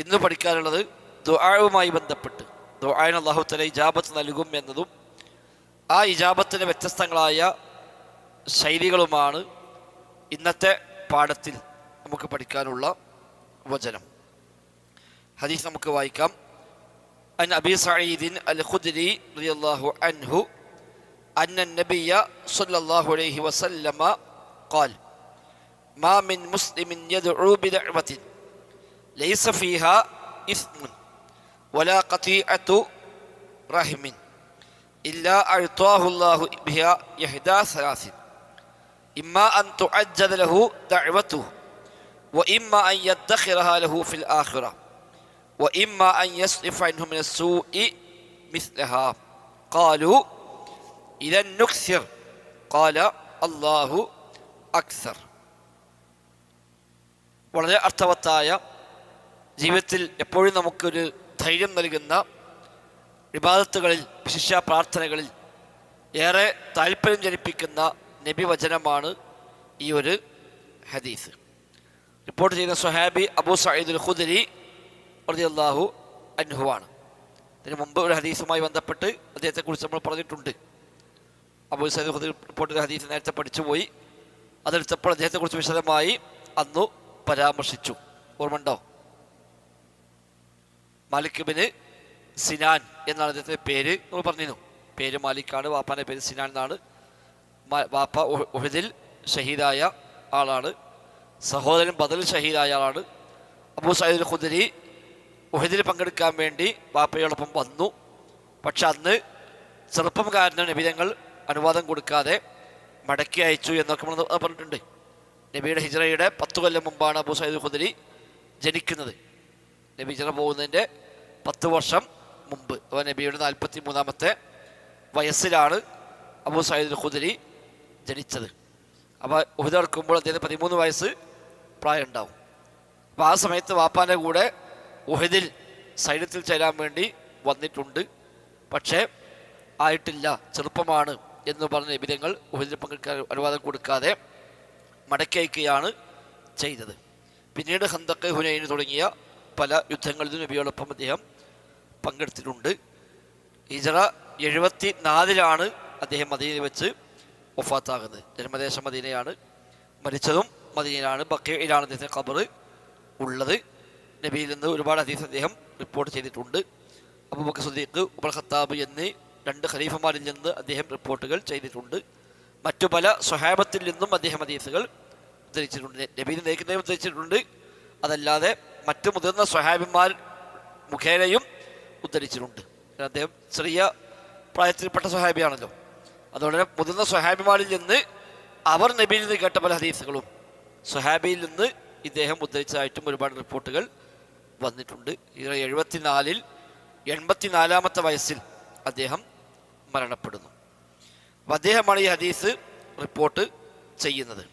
ഇന്ന് പഠിക്കാനുള്ളത് ദുആവുമായി ബന്ധപ്പെട്ട് ദുആന് അല്ലാഹു തആല ഇജാബത്ത് നൽകും എന്നതും ആ ഇജാബത്തിന് വ്യത്യസ്തങ്ങളായ ശൈലികളുമാണ് ഇന്നത്തെ പാഠത്തിൽ നമുക്ക് പഠിക്കാനുള്ള വചനം. ഹദീസ് നമുക്ക് വായിക്കാം. അൻ അബീ സഈദ് അൽ-ഖുദ്രി റളിയല്ലാഹു അൻഹു അന്ന നബിയ സ്വല്ലല്ലാഹു അലൈഹി വസല്ലമ ഖാൽ മാ മിൻ മുസ്ലിമിൻ യദ്ഉ ബിദഅവത്തിൻ ലൈസ ഫീഹാ ഇസ്മുൻ വലാ ഖതീഅതു റഹിമിൻ ഇല്ലാ അഅ്താഹു അല്ലാഹു ബിഹാ യഹ്ദാ സലാസിൻ ഇമ്മാ അൻ തുഅജ്ജല ലഹു ദഅവതുഹു വഇമ്മാ അൻ യദ്ഖിറഹാ ലഹു ഫിൽ ആഖിറ വഇമ്മാ അൻ യസ്രിഫ അൻഹു മിന السൂഇ മിസ്ലഹാ ഖാലൂ ഇദൻ നുക്സിർ ഖാല അല്ലാഹു അക്സർ. വളരെ അർത്ഥവത്തായ, ജീവിതത്തിൽ എപ്പോഴും നമുക്കൊരു ധൈര്യം നൽകുന്ന, ഇബാദത്തുകളിൽ വിശിഷ്യ പ്രാർത്ഥനകളിൽ ഏറെ താല്പര്യം ജനിപ്പിക്കുന്ന നബി വചനമാണ് ഈ ഒരു ഹദീസ്. റിപ്പോർട്ട് ചെയ്യുന്ന സ്വഹാബി അബൂ സഈദ് അൽ-ഖുദ്രി റളിയല്ലാഹു അൻഹു ആണ്. ഇതിനു മുമ്പ് ഒരു ഹദീസുമായി ബന്ധപ്പെട്ട് അദ്ദേഹത്തെക്കുറിച്ച് നമ്മൾ പറഞ്ഞിട്ടുണ്ട്. അബൂ സഈദ് അൽ-ഖുദ്രി റിപ്പോർട്ട് ചെയ്ത ഹദീസ് നേരത്തെ പഠിച്ചുപോയി. അതെടുത്തപ്പോൾ അദ്ദേഹത്തെക്കുറിച്ച് വിശദമായി അന്നു പരാമർശിച്ചു. ഓർമ്മയുണ്ടോ? മാലിക് ഇബ്നു സിനാൻ എന്നാണ് അദ്ദേഹത്തിൻ്റെ പേര്. നമ്മൾ പറഞ്ഞിരുന്നു, പേര് മാലിക്കാണ്, വാപ്പാൻ്റെ പേര് സിനാൻ എന്നാണ്. വാപ്പ ഉഹദിൽ ഷഹീദായ ആളാണ്, സഹോദരൻ ബദറിൽ ഷഹീദായ ആളാണ്. അബൂ സഈദ് അൽ-ഖുദ്രി ഉഹദിൽ പങ്കെടുക്കാൻ വേണ്ടി വാപ്പയോടൊപ്പം വന്നു. പക്ഷെ അന്ന് ചെറുപ്പം കാരണം നബി തങ്ങൾ അനുവാദം കൊടുക്കാതെ മടക്കി അയച്ചു എന്നൊക്കെ നമ്മൾ പറഞ്ഞിട്ടുണ്ട്. നബിയുടെ ഹിജ്റയുടെ 10 കൊല്ലം മുമ്പാണ് അബൂ സഈദ് അൽ-ഖുദ്രി ജനിക്കുന്നത്. നബി ഹിജ്റ പോകുന്നതിൻ്റെ 10 വർഷം മുമ്പ്, അപ്പോൾ നബിയുടെ 43-ാമത്തെ വയസ്സിലാണ് അബൂ സഈദ് അൽ-ഖുദ്രി ജനിച്ചത്. അപ്പോൾ ഉഹദ് നടക്കുമ്പോൾ അദ്ദേഹത്തിന് 13 വയസ്സ് പ്രായം ഉണ്ടാവും. അപ്പോൾ ആ സമയത്ത് വാപ്പാൻ്റെ കൂടെ ഉഹദിൽ സൈന്യത്തിൽ ചേരാൻ വേണ്ടി വന്നിട്ടുണ്ട്. പക്ഷേ ആയിട്ടില്ല, ചെറുപ്പമാണ് എന്ന് പറഞ്ഞ നബി തങ്ങൾ ഉഹദിൽ പങ്കെടുക്കാൻ അനുവാദം കൊടുക്കാതെ മടക്കി അയക്കുകയാണ് ചെയ്തത്. പിന്നീട് ഖന്തഖ്, ഹുനൈൻ തുടങ്ങിയ പല യുദ്ധങ്ങളിലും നബിയോടൊപ്പം അദ്ദേഹം പങ്കെടുത്തിട്ടുണ്ട്. ഹിജ്റ 74-ലാണ് അദ്ദേഹം മദീനയിൽ വെച്ച് വഫാത്താകുന്നത്. ജന്മദേശം മദീനയാണ്, മരിച്ചതും മദീനയിലാണ്. ബഖീഇലാണ് അദ്ദേഹത്തിൻ്റെ ഖബർ ഉള്ളത്. നബിയിൽ നിന്ന് ഒരുപാട് ഹദീസ് അദ്ദേഹം റിപ്പോർട്ട് ചെയ്തിട്ടുണ്ട്. അബൂബക്കർ സിദ്ദീഖ്, ഉമർ ഖത്താബ് എന്നീ 2 ഖലീഫമാരിൽ നിന്ന് അദ്ദേഹം റിപ്പോർട്ടുകൾ ചെയ്തിട്ടുണ്ട്. മറ്റു പല സ്വഹാബത്തിൽ നിന്നും അദ്ദേഹം ഹദീസുകൾ ഉദ്ധരിച്ചിട്ടുണ്ട്. നബിയിൽ നേരിട്ട് ഉദ്ധരിച്ചിട്ടുണ്ട്. അതല്ലാതെ മറ്റു മുതിർന്ന സ്വഹാബിമാർ മുഖേനയും ഉദ്ധരിച്ചിട്ടുണ്ട്. അദ്ദേഹം ചെറിയ പ്രായത്തിൽപ്പെട്ട സ്വഹാബിയാണല്ലോ. അതുകൊണ്ട് മുതിർന്ന സ്വഹാബിമാരിൽ നിന്ന് അവർ നബിയിൽ നിന്ന് കേട്ട പല ഹദീസുകളും സ്വഹാബിയിൽ നിന്ന് ഇദ്ദേഹം ഉദ്ധരിച്ചതായിട്ടും ഒരുപാട് റിപ്പോർട്ടുകൾ വന്നിട്ടുണ്ട്. 74-ൽ 84-ാമത്തെ വയസ്സിൽ അദ്ദേഹം മരണപ്പെടുന്നു. അപ്പോൾ അദ്ദേഹമാണ് ഈ ഹദീസ് റിപ്പോർട്ട് ചെയ്യുന്നത്.